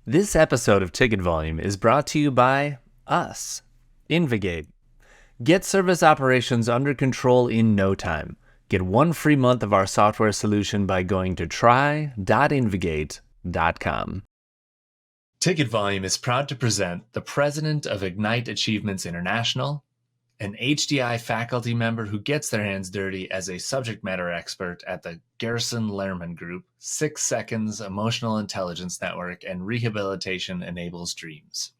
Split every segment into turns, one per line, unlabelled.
This episode of Ticket Volume is brought to you by us, Invigate. Get service operations under control in no time. Get 1 free month of our software solution by going to try.invigate.com. Ticket Volume is proud to present the president of Ignite Achievements International, an HDI faculty member who gets their hands dirty as a subject matter expert at the Gerson Lehrman Group, 6 Seconds Emotional Intelligence Network, and Rehabilitation Enables Dreams.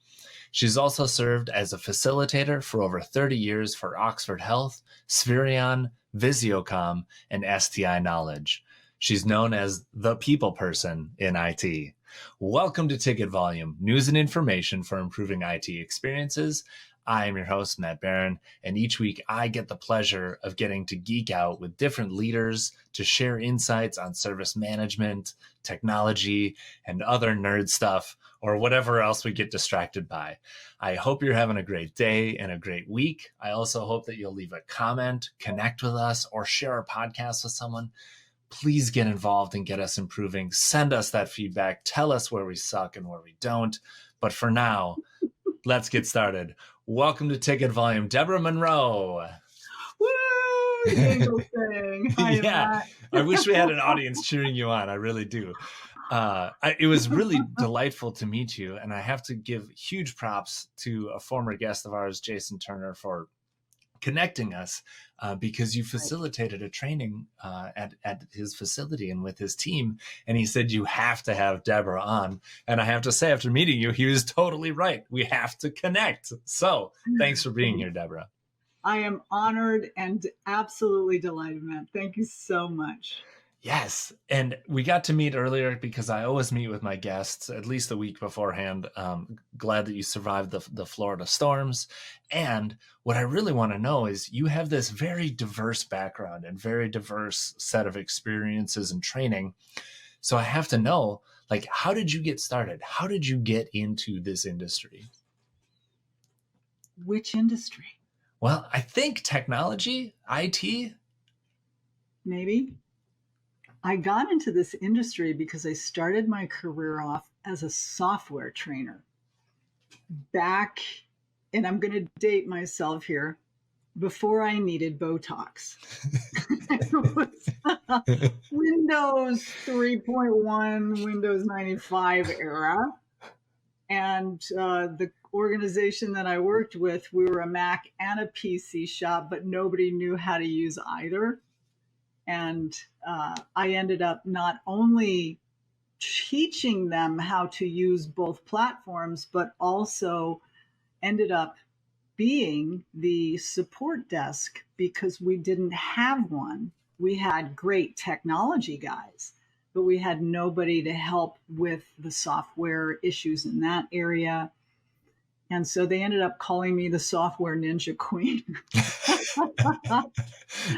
She's also served as a facilitator for over 30 years for Oxford Health, Spherion, Visiocom, and STI Knowledge. She's known as the people person in IT. Welcome to Ticket Volume, news and information for improving IT experiences. I am your host, Matt Barron, and each week I get the pleasure of getting to geek out with different leaders to share insights on service management, technology, and other nerd stuff, or whatever else we get distracted by. I hope you're having a great day and a great week. I also hope that you'll leave a comment, connect with us, or share our podcast with someone. Please get involved and get us improving. Send us that feedback. Tell us where we suck and where we don't. But for now, let's get started. Welcome to Ticket Volume, Deborah Monroe.
Woo! Angel thing. Hi,
Yeah,
Matt.
I wish we had an audience cheering you on. I really do. It was really delightful to meet you, and I have to give huge props to a former guest of ours, Jason Turner, for connecting us because you facilitated a training at his facility and with his team. And he said, you have to have Deborah on. And I have to say, after meeting you, he was totally right. We have to connect. So thanks for being here, Deborah.
I am honored and absolutely delighted, Matt. Thank you so much.
Yes. And we got to meet earlier because I always meet with my guests at least a week beforehand. Glad that you survived the Florida storms. And what I really want to know is you have this very diverse background and very diverse set of experiences and training. So I have to know, like, how did you get started? How did you get into this industry?
Which industry?
Well, I think technology, IT.
Maybe. I got into this industry because I started my career off as a software trainer back, and I'm going to date myself here, before I needed Botox. It was Windows 3.1, Windows 95 era. And the organization that I worked with, we were a Mac and a PC shop, but nobody knew how to use either. And I ended up not only teaching them how to use both platforms, but also ended up being the support desk because we didn't have one. We had great technology guys, but we had nobody to help with the software issues in that area. And so they ended up calling me the software ninja queen.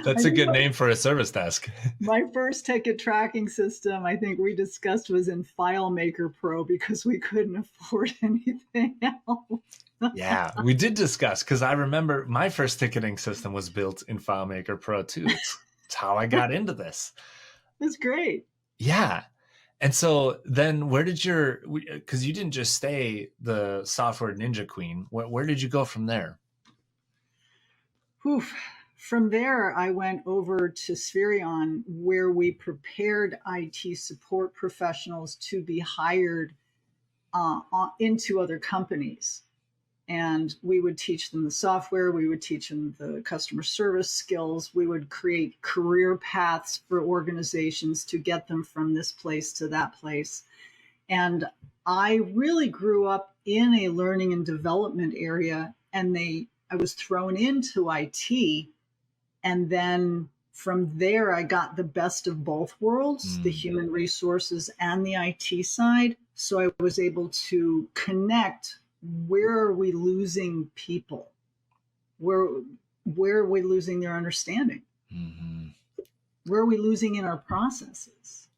That's a good name for a service desk.
My first ticket tracking system, I think we discussed, was in FileMaker Pro because we couldn't afford anything else.
Yeah, we did discuss, because I remember my first ticketing system was built in FileMaker Pro too. It's how I got into this.
That's great.
Yeah. And so then where did because you didn't just stay the software ninja queen, where did you go from there?
Oof. From there, I went over to Spherion, where we prepared IT support professionals to be hired into other companies. And we would teach them the software, we would teach them the customer service skills, we would create career paths for organizations to get them from this place to that place. And I really grew up in a learning and development area, and I was thrown into IT. And then from there, I got the best of both worlds, the human resources and the IT side. So I was able to connect. Where are we losing people? Where are we losing their understanding? Mm-hmm. Where are we losing in our processes?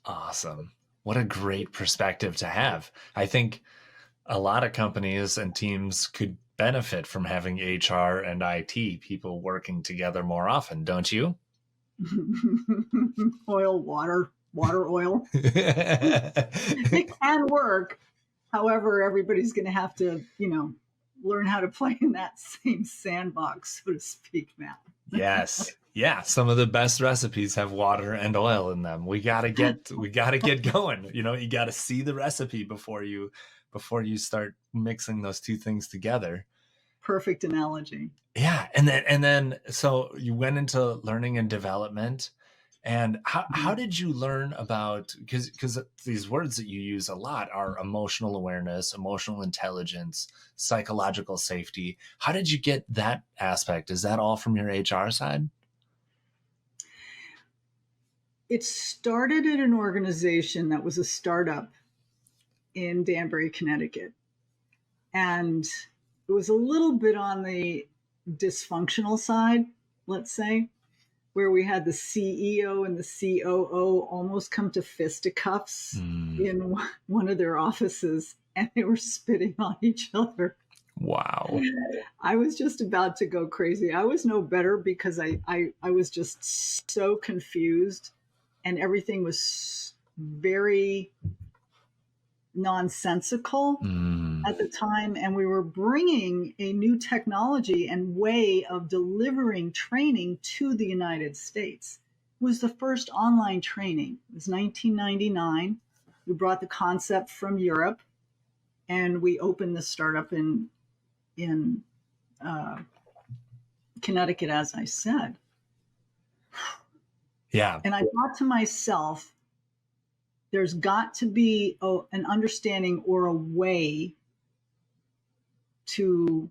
Awesome. What a great perspective to have. I think a lot of companies and teams could benefit from having HR and IT people working together more often, don't you?
Oil, water. water, oil. It can work. However, everybody's going to have to, learn how to play in that same sandbox, so to speak, Matt.
Yes. Yeah. Some of the best recipes have water and oil in them. We gotta get going. You gotta see the recipe before you start mixing those two things together.
Perfect analogy.
Yeah. And then so you went into learning and development. And how did you learn about, because these words that you use a lot are emotional awareness, emotional intelligence, psychological safety. How did you get that aspect? Is that all from your HR side?
It started at an organization that was a startup in Danbury, Connecticut. And it was a little bit on the dysfunctional side, let's say, where we had the CEO and the COO almost come to fisticuffs in one of their offices, and they were spitting on each other.
Wow.
I was just about to go crazy. I was no better because I was just so confused, and everything was very nonsensical at the time. And we were bringing a new technology and way of delivering training to the United States. It was the first online training. It was 1999. We brought the concept from Europe, and we opened the startup in Connecticut, as I said.
Yeah.
And I thought to myself, there's got to be an understanding or a way to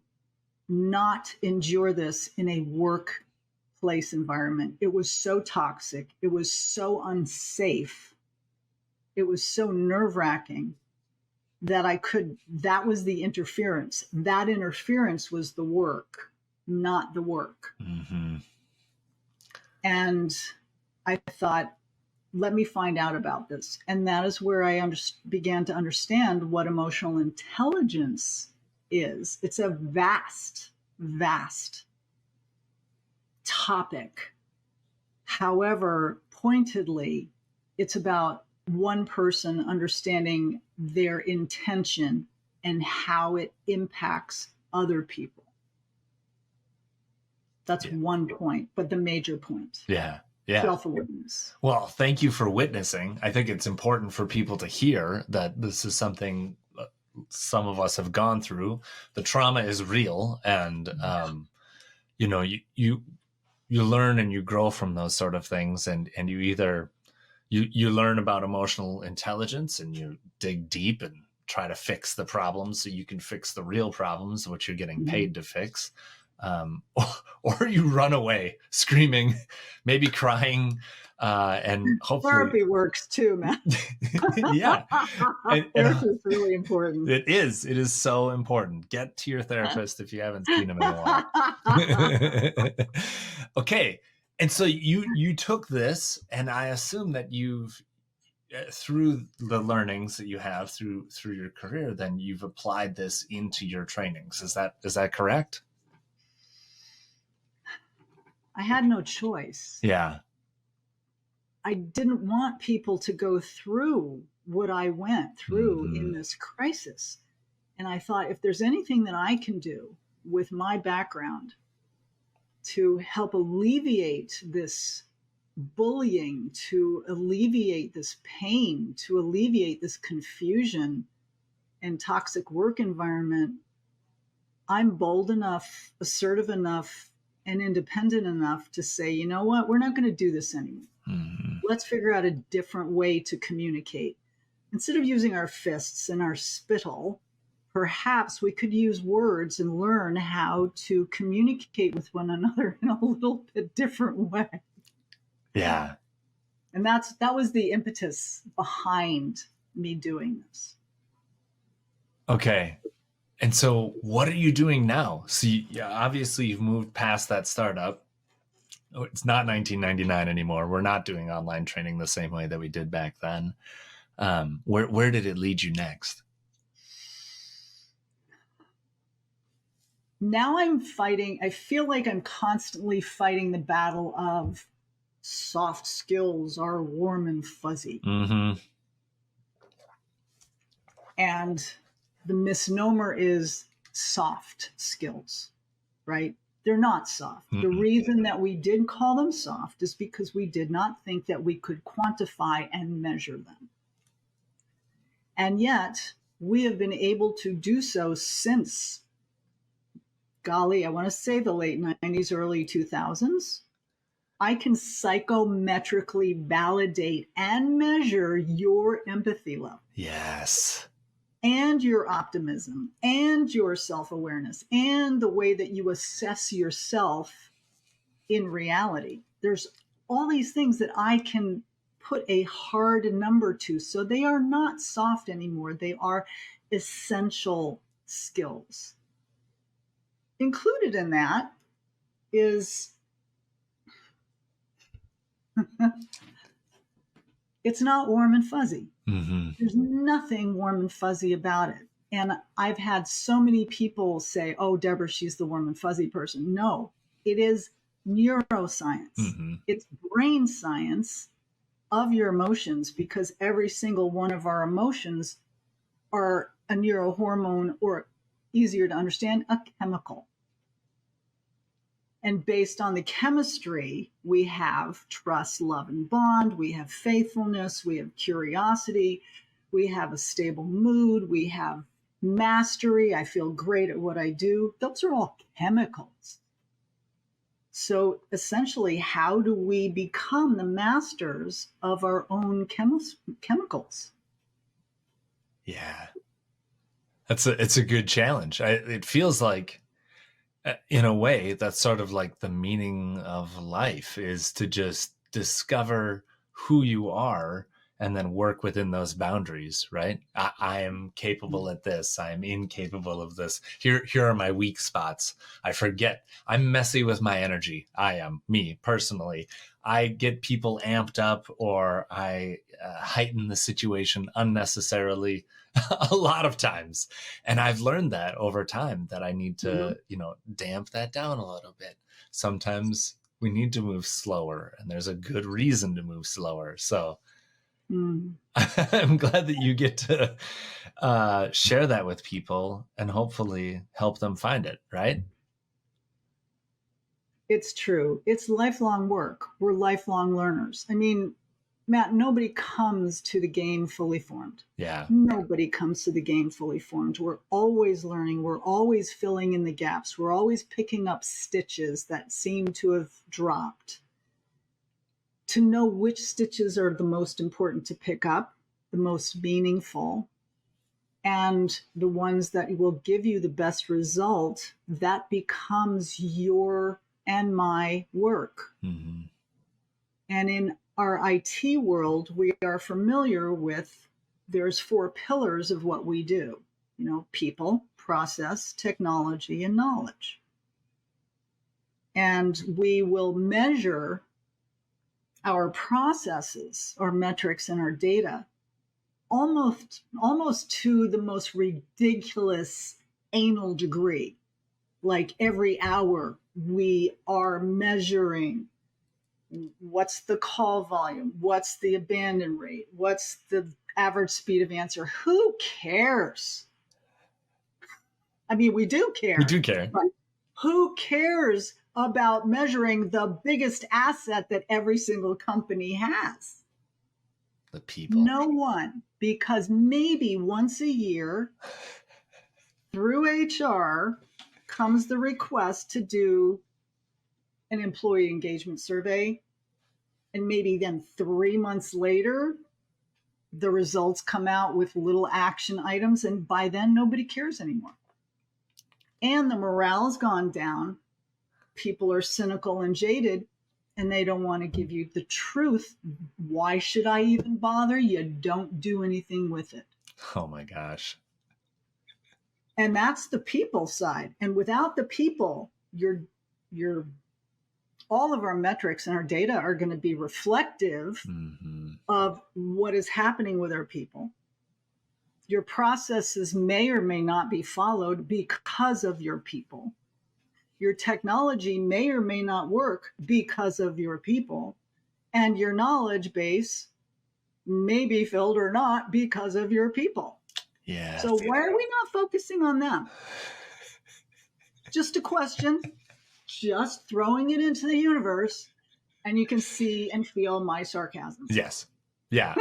not endure this in a workplace environment. It was so toxic. It was so unsafe. It was so nerve-wracking that was the interference. That interference was the work, not the work.
Mm-hmm.
And I thought, let me find out about this. And that is where I began to understand what emotional intelligence is. It's a vast, vast topic. However, pointedly, it's about one person understanding their intention and how it impacts other people. That's one point, but the major point.
Yeah. Yeah.
Self-awareness.
Well, thank you for witnessing. I think it's important for people to hear that this is something some of us have gone through. The trauma is real, and you learn and you grow from those sort of things, and you either you learn about emotional intelligence and you dig deep and try to fix the problems so you can fix the real problems, which you're getting paid to fix. Or you run away screaming, maybe crying, and hopefully
therapy works too, man.
Yeah.
Therapy is really important.
It is so important. Get to your therapist if you haven't seen him in a while. Okay. And so you took this, and I assume that you've, through the learnings that you have through your career, then you've applied this into your trainings. Is that correct?
I had no choice.
Yeah.
I didn't want people to go through what I went through in this crisis. And I thought, if there's anything that I can do with my background to help alleviate this bullying, to alleviate this pain, to alleviate this confusion and toxic work environment, I'm bold enough, assertive enough, and independent enough to say, you know what, we're not going to do this anymore. Let's figure out a different way to communicate. Instead of using our fists and our spittle, perhaps we could use words and learn how to communicate with one another in a little bit different way.
Yeah.
And that was the impetus behind me doing this.
Okay. And so what are you doing now? So obviously you've moved past that startup. It's not 1999 anymore. We're not doing online training the same way that we did back then. Where did it lead you next?
Now I feel like I'm constantly fighting the battle of soft skills are warm and fuzzy.
Mm-hmm.
And the misnomer is soft skills, right? They're not soft.
Mm-mm.
The reason that we did call them soft is because we did not think that we could quantify and measure them. And yet, we have been able to do so since, golly, I want to say the late 90s, early 2000s. I can psychometrically validate and measure your empathy level.
Yes.
And your optimism and your self-awareness and the way that you assess yourself in reality. There's all these things that I can put a hard number to. So they are not soft anymore. They are essential skills. Included in that is it's not warm and fuzzy.
Mm-hmm.
There's nothing warm and fuzzy about it. And I've had so many people say, oh, Deborah, she's the warm and fuzzy person. No, it is neuroscience.
Mm-hmm.
It's brain science of your emotions, because every single one of our emotions are a neurohormone, or easier to understand, a chemical. And based on the chemistry, we have trust, love, and bond. We have faithfulness. We have curiosity. We have a stable mood. We have mastery. I feel great at what I do. Those are all chemicals. So essentially, how do we become the masters of our own chemicals?
Yeah. It's a good challenge. It feels like, in a way, that's sort of like the meaning of life, is to just discover who you are and then work within those boundaries, right? I am capable at this. I am incapable of this. Here are my weak spots. I forget. I'm messy with my energy. I am, me personally. I get people amped up, or I heighten the situation unnecessarily a lot of times. And I've learned that over time, that I need to, damp that down a little bit. Sometimes we need to move slower, and there's a good reason to move slower. So I'm glad that you get to share that with people and hopefully help them find it, right?
It's true. It's lifelong work. We're lifelong learners. I mean, Matt, nobody comes to the game fully formed.
Yeah.
Nobody comes to the game fully formed. We're always learning. We're always filling in the gaps. We're always picking up stitches that seem to have dropped. To know which stitches are the most important to pick up, the most meaningful, and the ones that will give you the best result, that becomes your and my work.
Mm-hmm.
And in our IT world, we are familiar with, there's 4 pillars of what we do, people, process, technology, and knowledge. And we will measure our processes, our metrics, and our data almost to the most ridiculous anal degree. Like every hour we are measuring what's the call volume, what's the abandon rate, what's the average speed of answer. Who cares? I mean, we do care.
We do care.
But who cares about measuring the biggest asset that every single company has?
The people.
No one, because maybe once a year through HR comes the request to do an employee engagement survey. And maybe then 3 months later, the results come out with little action items. And by then, nobody cares anymore. And the morale's gone down. People are cynical and jaded, and they don't want to give you the truth. Why should I even bother? You don't do anything with it.
Oh my gosh.
And that's the people side. And without the people, all of our metrics and our data are going to be reflective of what is happening with our people. Your processes may or may not be followed because of your people. Your technology may or may not work because of your people. And your knowledge base may be filled or not because of your people.
Yeah.
So why are we not focusing on them? Just a question, just throwing it into the universe, and you can see and feel my sarcasm.
Yes. Yeah.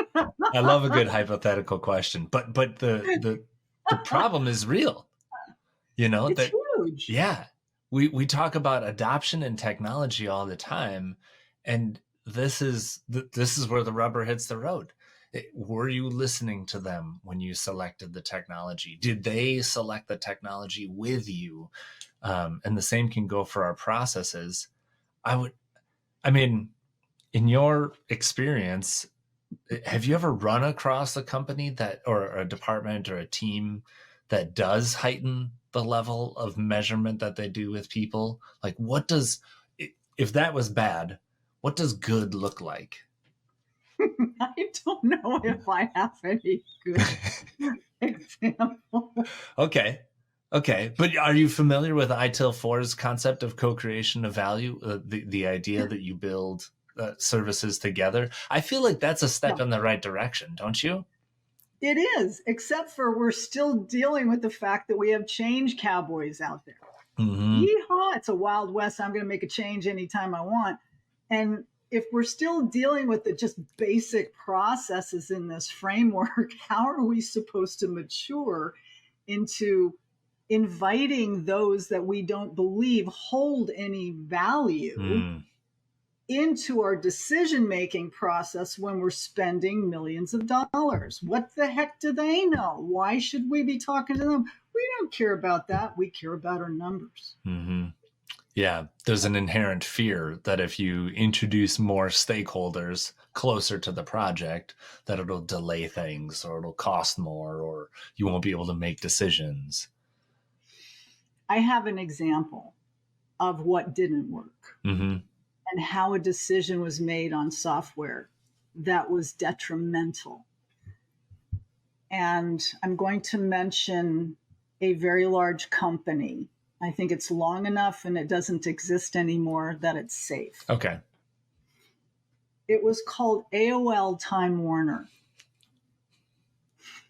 I love a good hypothetical question, but the problem is real. You know,
It's
that
huge.
yeah. We talk about adoption and technology all the time, and this is where the rubber hits the road. Were you listening to them when you selected the technology? Did they select the technology with you? And the same can go for our processes. I mean, in your experience, have you ever run across a company that, or a department or a team that does heighten the level of measurement that they do with people? Like, what does, if that was bad, what does good look like?
I don't know if I have any good example.
Okay. But are you familiar with ITIL 4's concept of co-creation of value? The idea that you build services together? I feel like that's a step in the right direction, don't you?
It is, except for we're still dealing with the fact that we have change cowboys out there.
Mm-hmm.
Yeehaw, it's a Wild West. I'm going to make a change anytime I want. And if we're still dealing with the just basic processes in this framework, how are we supposed to mature into inviting those that we don't believe hold any value into our decision-making process when we're spending millions of dollars? What the heck do they know? Why should we be talking to them? We don't care about that. We care about our numbers.
Mm-hmm. Yeah, there's an inherent fear that if you introduce more stakeholders closer to the project, that it'll delay things, or it'll cost more, or you won't be able to make decisions.
I have an example of what didn't work and how a decision was made on software that was detrimental. And I'm going to mention a very large company. I think it's long enough and it doesn't exist anymore that it's safe.
Okay.
It was called AOL Time Warner.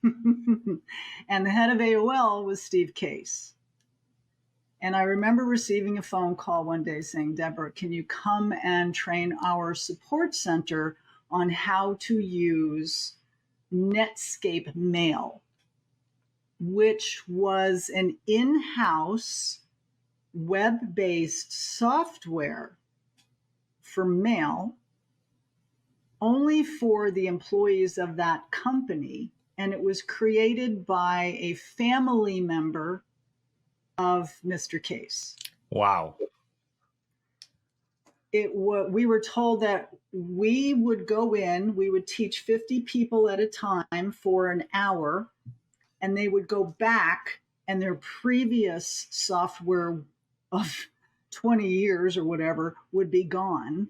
And the head of AOL was Steve Case. And I remember receiving a phone call one day saying, Deborah, can you come and train our support center on how to use Netscape Mail, which was an in-house web-based software for mail only for the employees of that company. And it was created by a family member of Mr. Case.
Wow.
We were told that we would go in, we would teach 50 people at a time for an hour, and they would go back and their previous software of 20 years or whatever would be gone,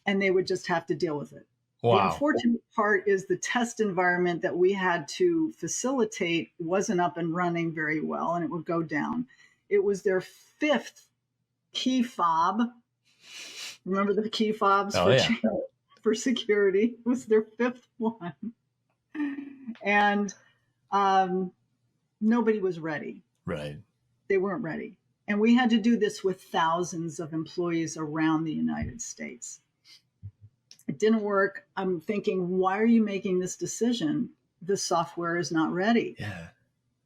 and they would just have to deal with it. Wow. The unfortunate part is the test environment that we had to facilitate wasn't up and running very well, and it would go down. It was their fifth key fob. Remember the key fobs for security? It was their fifth one. And nobody was ready.
Right.
They weren't ready. And we had to do this with thousands of employees around the United States. It didn't work. I'm thinking, why are you making this decision? The software is not ready.
Yeah.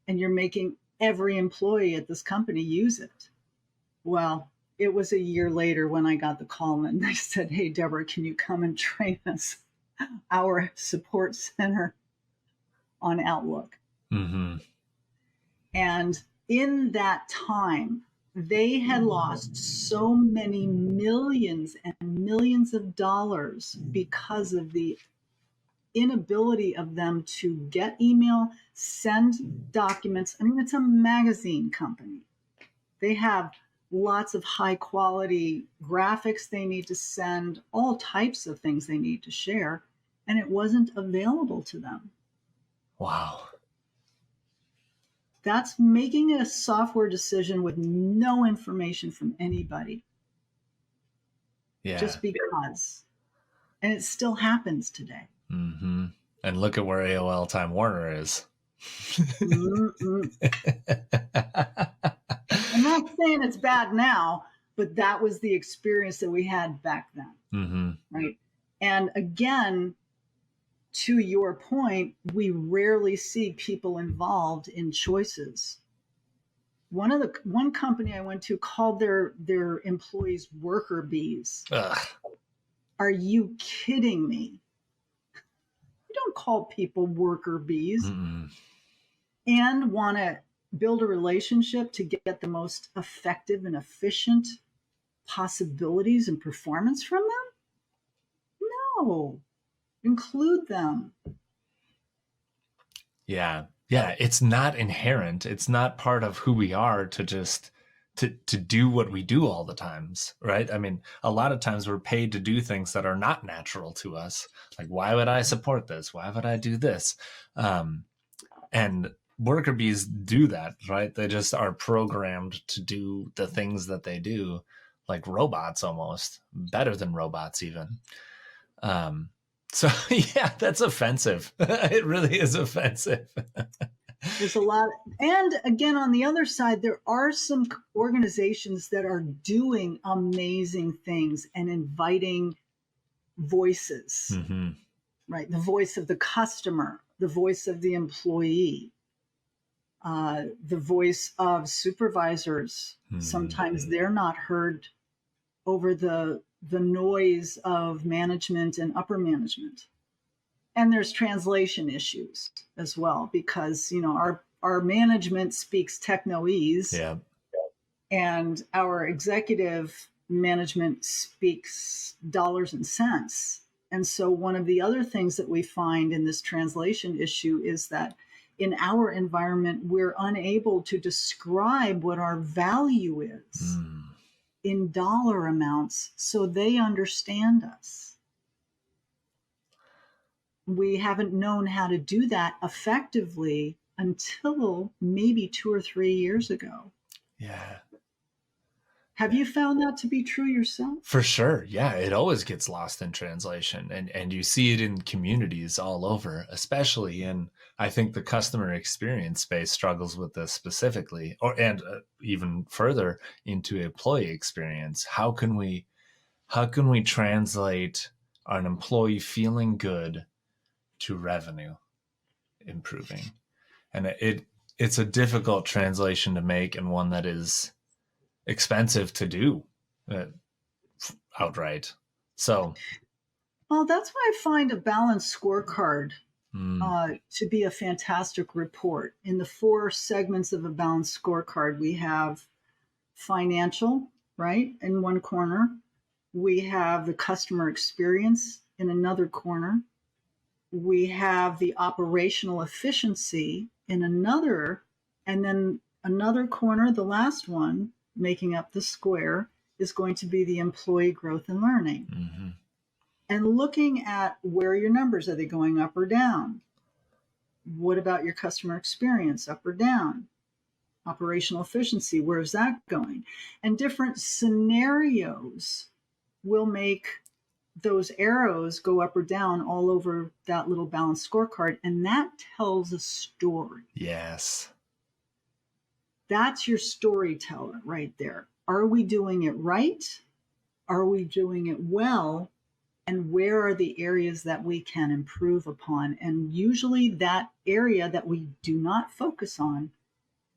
And you're making every employee at this company use it. Well, it was a year later when I got the call and they said, hey, Deborah, can you come and train us, our support center, on Outlook?
Mm-hmm.
And in that time, they had lost so many millions and millions of dollars because of the inability of them to get email, send documents. I mean, it's a magazine company. They have lots of high quality graphics they need to send, all types of things they need to share, and it wasn't available to them.
Wow.
That's making a software decision with no information from anybody.
Yeah.
Just because. And it still happens today.
Mm-hmm. And look at where AOL Time Warner is.
I'm not saying it's bad now, but that was the experience that we had back then.
Mm-hmm.
Right. And again, to your point, we rarely see people involved in choices. One company I went to called their employees worker bees.
Ugh.
Are you kidding me? You don't call people worker bees.
Mm-mm.
And want to build a relationship to get the most effective and efficient possibilities and performance from them? No. Include them.
Yeah. Yeah. It's not inherent. It's not part of who we are to just to do what we do all the times, right? I mean, a lot of times we're paid to do things that are not natural to us. Like, why would I support this? Why would I do this? And worker bees do that, right? They just are programmed to do the things that they do, like robots, almost better than robots even. So yeah, that's offensive. It really is offensive.
There's a lot. And again, on the other side, there are some organizations that are doing amazing things and inviting voices,
Mm-hmm.
right? The voice of the customer, the voice of the employee, the voice of supervisors.
Mm-hmm.
Sometimes they're not heard over the noise of management and upper management. And there's translation issues as well, because, you know, our management speaks technoese,
Yeah.
and our executive management speaks dollars and cents. And so one of the other things that we find in this translation issue is that in our environment, we're unable to describe what our value is in dollar amounts so they understand us. We haven't known how to do that effectively until maybe 2 or 3 years ago.
Yeah.
Have you found that to be true yourself?
For sure. Yeah. It always gets lost in translation, and you see it in communities all over, especially in, I think the customer experience space struggles with this specifically, and even further into employee experience. How can we translate an employee feeling good to revenue improving? And it's a difficult translation to make, and one that is expensive to do outright. So,
well, that's why I find a balanced scorecard to be a fantastic report. In the 4 segments of a balanced scorecard, we have financial, right, in one corner. We have the customer experience in another corner. We have the operational efficiency in another, and then another corner, the last one, making up the square, is going to be the employee growth and learning.
Mm-hmm.
And looking at where your numbers, are they going up or down? What about your customer experience, up or down? Operational efficiency, where is that going? And different scenarios will make those arrows go up or down all over that little balanced scorecard. And that tells a story.
Yes.
That's your storyteller right there. Are we doing it right? Are we doing it well? And where are the areas that we can improve upon? And usually that area that we do not focus on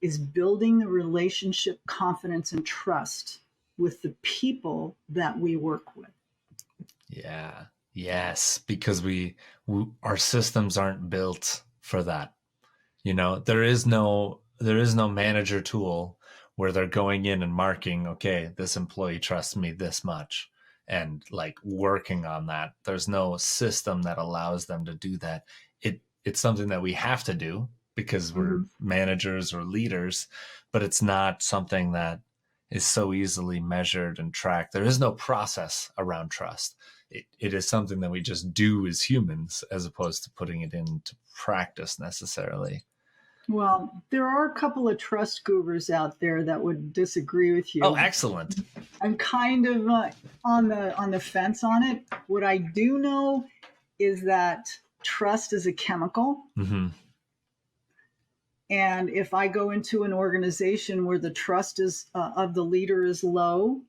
is building the relationship, confidence, and trust with the people that we work with.
Yeah. Yes. Because our systems aren't built for that. You know, there is no manager tool where they're going in and marking, okay, this employee trusts me this much, and like working on that. There's no system that allows them to do that. It's something that we have to do because we're managers or leaders, but it's not something that is so easily measured and tracked. There is no process around trust. It is something that we just do as humans, as opposed to putting it into practice necessarily.
Well, there are a couple of trust gurus out there that would disagree with
Oh,
you.
excellent.
I'm kind of on the fence on it. What I do know is that trust is a chemical.
Mm-hmm.
And if I go into an organization where the trust is of the leader is low,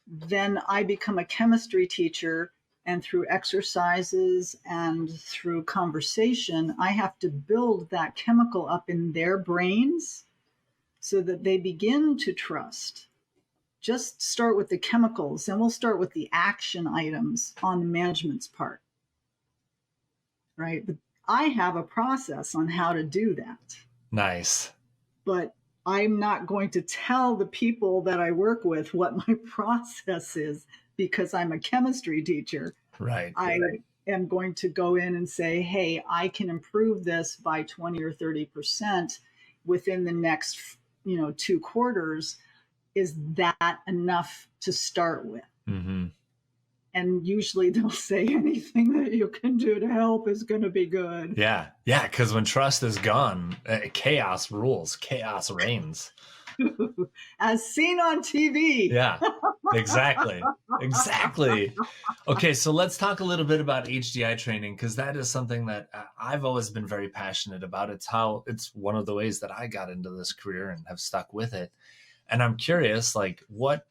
then I become a chemistry teacher. And through exercises and through conversation, I have to build that chemical up in their brains so that they begin to trust. Just start with the chemicals, and we'll start with the action items on the management's part, right? But I have a process on how to do that.
Nice.
But I'm not going to tell the people that I work with what my process is because I'm a chemistry teacher.
Right.
I am going to go in and say, hey, I can improve this by 20 or 30% within the next, 2 quarters. Is that enough to start with?
Mm-hmm.
And usually they'll say anything that you can do to help is going to be good.
Yeah. Yeah. Because when trust is gone, chaos rules, chaos reigns.
As seen on TV.
Yeah, exactly. Exactly. Okay. So let's talk a little bit about HDI training, because that is something that I've always been very passionate about. It's one of the ways that I got into this career and have stuck with it. And I'm curious, like, what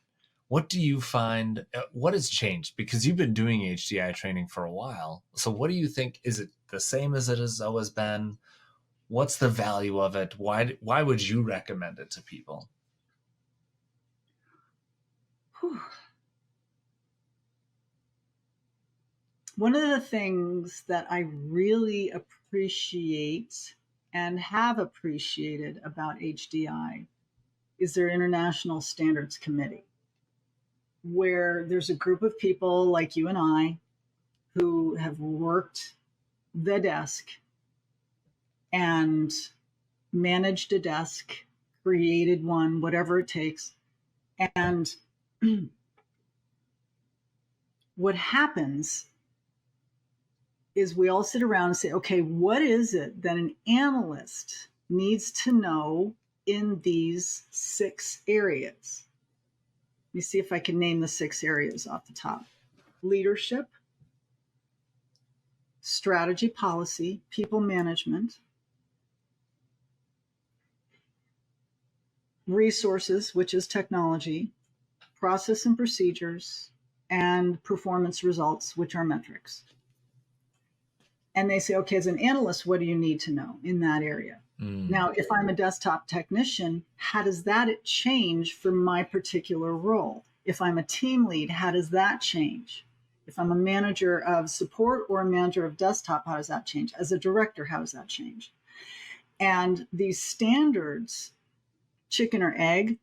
do you find, what has changed? Because you've been doing HDI training for a while. So what do you think? Is it the same as it has always been? What's the value of it? Why would you recommend it to people?
Whew. One of the things that I really appreciate and have appreciated about HDI is their International Standards Committee, where there's a group of people like you and I who have worked the desk and managed a desk, created one, whatever it takes. And what happens is we all sit around and say, okay, what is it that an analyst needs to know in these 6 areas? Let me see if I can name the 6 areas off the top. Leadership, strategy, policy, people management, resources, which is technology, process and procedures, and performance results, which are metrics. And they say, okay, as an analyst, what do you need to know in that area? Now, if I'm a desktop technician, how does that change for my particular role? If I'm a team lead, how does that change? If I'm a manager of support or a manager of desktop, how does that change? As a director, how does that change? And these standards, chicken or egg,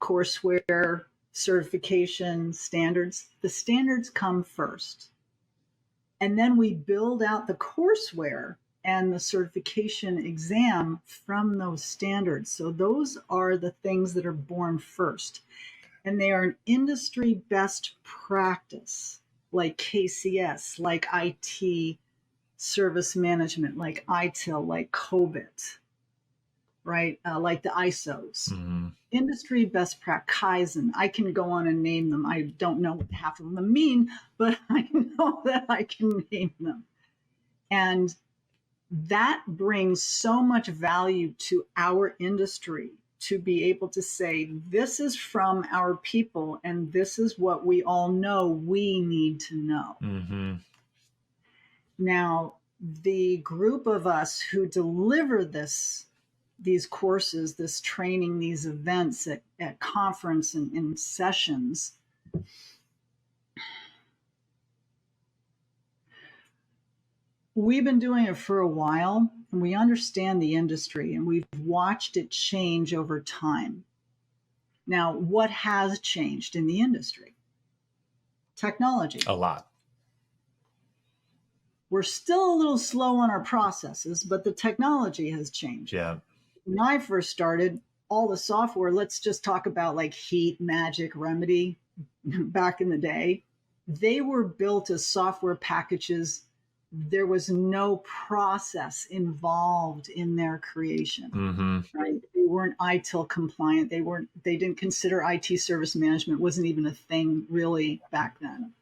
courseware, certification, standards, the standards come first. And then we build out the courseware and the certification exam from those standards. So those are the things that are born first. And they are an industry best practice, like KCS, like IT service management, like ITIL, like COBIT, right? Like the ISOs. Mm-hmm. Industry best practice, Kaizen. I can go on and name them. I don't know what half of them mean, but I know that I can name them. And that brings so much value to our industry to be able to say, this is from our people, and this is what we all know we need to know. Mm-hmm. Now, the group of us who deliver these courses, this training, these events at conference and in sessions, we've been doing it for a while, and we understand the industry, and we've watched it change over time. Now, what has changed in the industry? Technology.
A lot.
We're still a little slow on our processes, but the technology has changed.
Yeah.
When I first started, all the software, let's just talk about like Heat, Magic, Remedy back in the day. They were built as software packages there was no process involved in their creation.
Mm-hmm.
Right? They weren't ITIL compliant. They didn't consider IT service management wasn't even a thing really back then.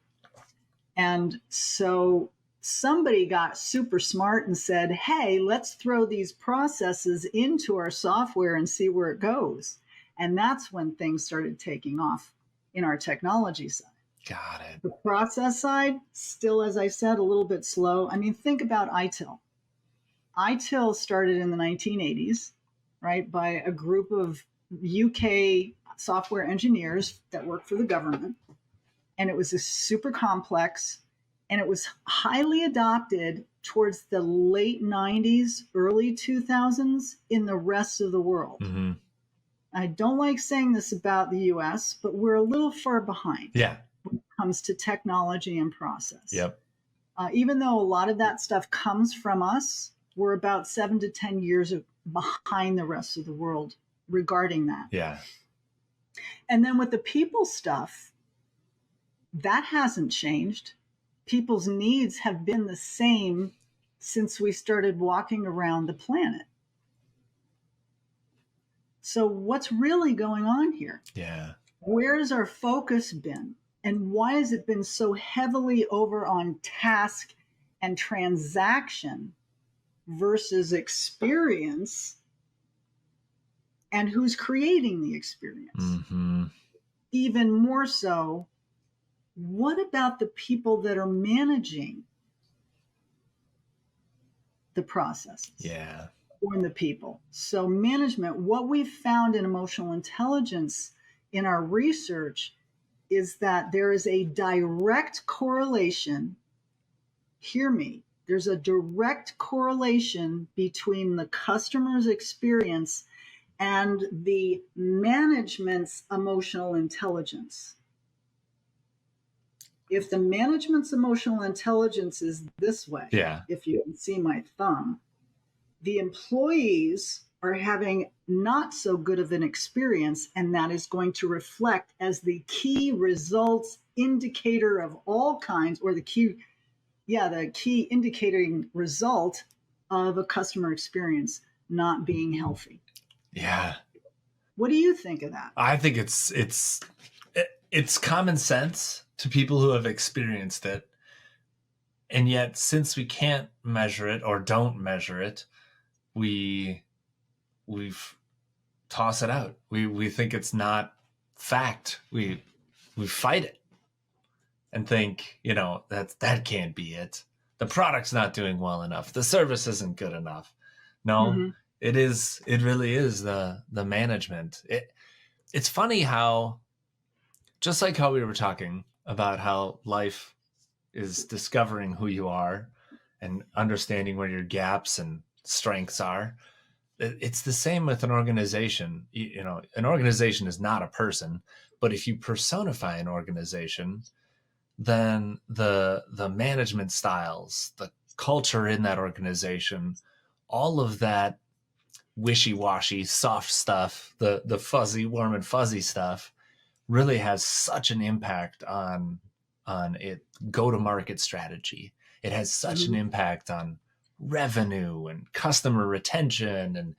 And so somebody got super smart and said, hey, let's throw these processes into our software and see where it goes. And that's when things started taking off in our technology side.
Got it.
The process side, still, as I said, a little bit slow. I mean, think about ITIL. ITIL started in the 1980s, right, by a group of UK software engineers that worked for the government. And it was a super complex, and it was highly adopted towards the late 90s, early 2000s in the rest of the world.
Mm-hmm.
I don't like saying this about the US, but we're a little far behind.
Yeah.
When it comes to technology and process.
Yep.
Even though a lot of that stuff comes from us, we're about 7 to 10 years behind the rest of the world regarding that.
Yeah.
And then with the people stuff, that hasn't changed. People's needs have been the same since we started walking around the planet. So what's really going on here?
Yeah.
Where's our focus been? And why has it been so heavily over on task and transaction versus experience? And who's creating the experience?
Mm-hmm.
Even more so, what about the people that are managing the processes?
Yeah.
Or the people. So management, what we've found in emotional intelligence in our research is that there is a direct correlation. Hear me. There's a direct correlation between the customer's experience and the management's emotional intelligence. If the management's emotional intelligence is this way,
Yeah.
if you can see my thumb, the employees are having not so good of an experience, and that is going to reflect as the key results indicator of all kinds, or the key indicating result of a customer experience not being healthy.
Yeah.
What do you think of that?
I think it's common sense to people who have experienced it. And yet, since we can't measure it or don't measure it, we've toss it out. We think it's not fact. We fight it and think, that can't be it. The product's not doing well enough. The service isn't good enough. No,
Mm-hmm.
It really is the management. It's funny how, just like how we were talking about how life is discovering who you are and understanding where your gaps and strengths are. It's the same with an organization. An organization is not a person, but if you personify an organization, then the management styles, the culture in that organization, all of that wishy-washy, soft stuff, the fuzzy, warm and fuzzy stuff, really has such an impact on it go-to-market strategy. It has such an impact on revenue and customer retention and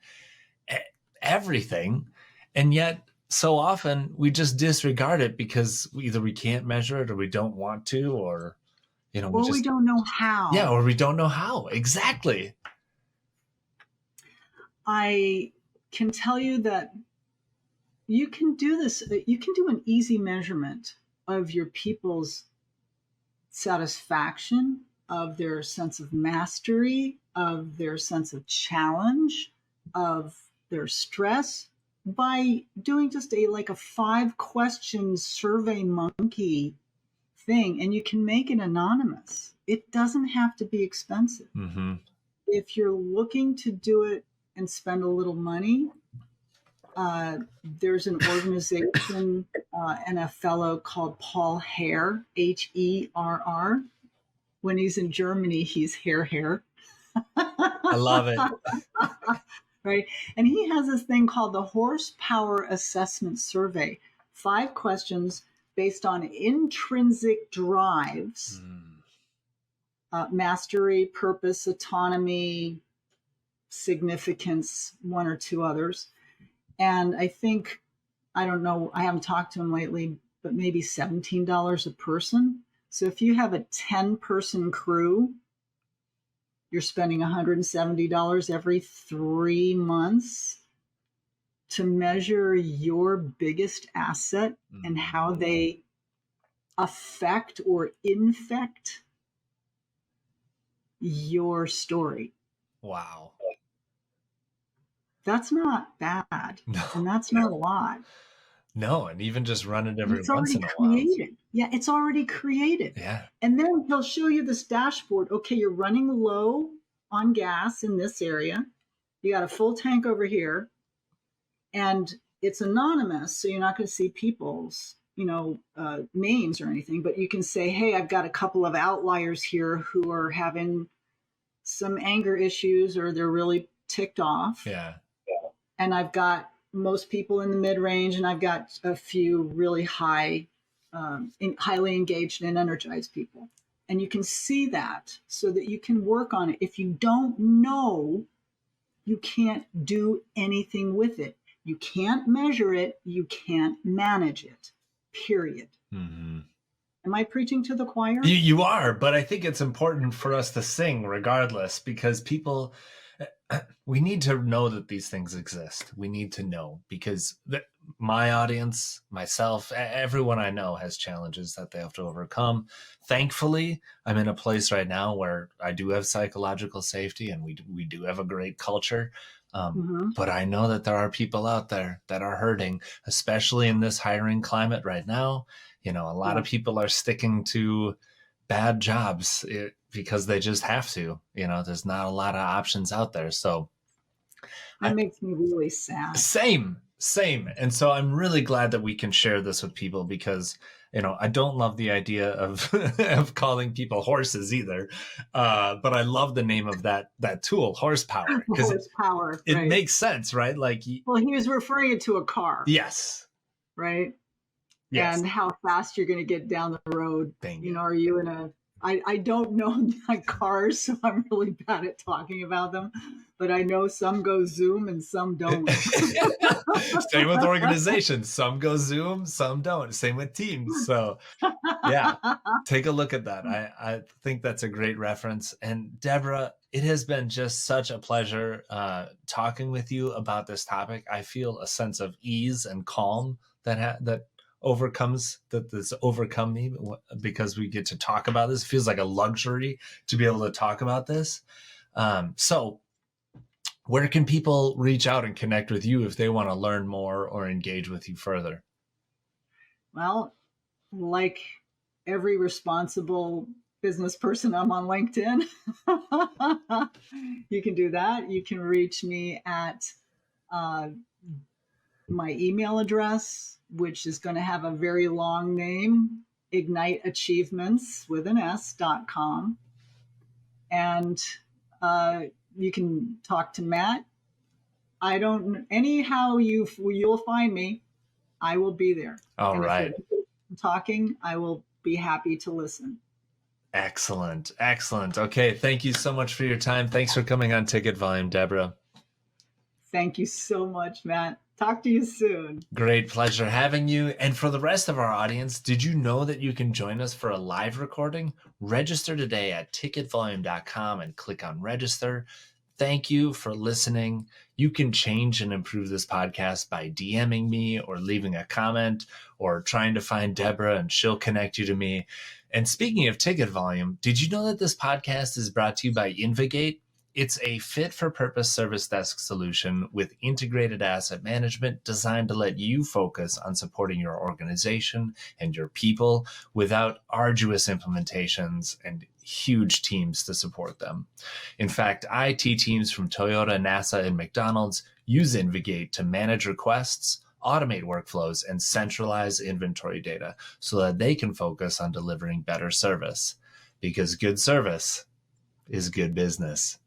everything. And yet so often we just disregard it because either we can't measure it or we don't want to, or,
we don't know how.
Yeah. Or we don't know how. Exactly.
I can tell you that you can do this. You can do an easy measurement of your people's satisfaction, of their sense of mastery, of their sense of challenge, of their stress, by doing just a 5-question survey monkey thing. And you can make it anonymous. It doesn't have to be expensive.
Mm-hmm.
If you're looking to do it and spend a little money, there's an organization and a fellow called Paul Herr, Herr. When he's in Germany, he's Herr.
I love it.
Right? And he has this thing called the Horsepower Assessment Survey. 5 questions based on intrinsic drives mastery, purpose, autonomy, significance, one or two others. And I think, I don't know, I haven't talked to him lately, but maybe $17 a person. So if you have a 10-person crew, you're spending $170 every 3 months to measure your biggest asset and how they affect or infect your story.
Wow.
That's not bad.
No.
And that's not a lot.
No, and even just run it every
It's
once
already
in a while.
created. Yeah, it's already created.
Yeah.
And then he'll show you this dashboard. Okay, you're running low on gas in this area. You got a full tank over here. And it's anonymous, so you're not going to see people's, names or anything. But you can say, hey, I've got a couple of outliers here who are having some anger issues or they're really ticked off.
Yeah.
And I've got most people in the mid-range, and I've got a few really highly engaged and energized people. And you can see that so that you can work on it. If you don't know, you can't do anything with it. You can't measure it. You can't manage it, period.
Mm-hmm.
Am I preaching to the choir?
You are, but I think it's important for us to sing regardless, because people, we need to know that these things exist. We need to know, because my audience, myself, everyone I know has challenges that they have to overcome. Thankfully, I'm in a place right now where I do have psychological safety, and we do have a great culture. But I know that there are people out there that are hurting, especially in this hiring climate right now. A lot of people are sticking to bad jobs because they just have to. There's not a lot of options out there. So
that makes me really sad.
Same. And so I'm really glad that we can share this with people, because I don't love the idea of calling people horses either. But I love the name of that tool, horsepower, because it right. makes sense, right? Like,
he was referring it to a car.
Yes.
Right.
Yes.
And how fast you're going to get down the road.
Bingo.
Are you in a, I don't know cars, so I'm really bad at talking about them, but I know some go Zoom and some don't.
Same with organizations. Some go Zoom, some don't. Same with teams. So yeah, take a look at that. I think that's a great reference. And Deborah, it has been just such a pleasure talking with you about this topic. I feel a sense of ease and calm that that's overcome me, because we get to talk about this. It feels like a luxury to be able to talk about this. So where can people reach out and connect with you if they want to learn more or engage with you further?
Well, like every responsible business person, I'm on LinkedIn. You can do that. You can reach me at my email address, which is going to have a very long name, igniteachievements.com. And you can talk to Matt. Anyhow you'll find me. I will be there.
All right.
If you're talking, I will be happy to listen.
Excellent. Okay. Thank you so much for your time. Thanks for coming on Ticket Volume, Deborah.
Thank you so much, Matt. Talk to you soon.
Great pleasure having you. And for the rest of our audience, did you know that you can join us for a live recording? Register today at ticketvolume.com and click on register. Thank you for listening. You can change and improve this podcast by DMing me or leaving a comment or trying to find Deborah and she'll connect you to me. And speaking of Ticket Volume, did you know that this podcast is brought to you by Invigate? It's a fit-for-purpose service desk solution with integrated asset management designed to let you focus on supporting your organization and your people without arduous implementations and huge teams to support them. In fact, IT teams from Toyota, NASA, and McDonald's use Invigate to manage requests, automate workflows, and centralize inventory data so that they can focus on delivering better service. Because good service is good business.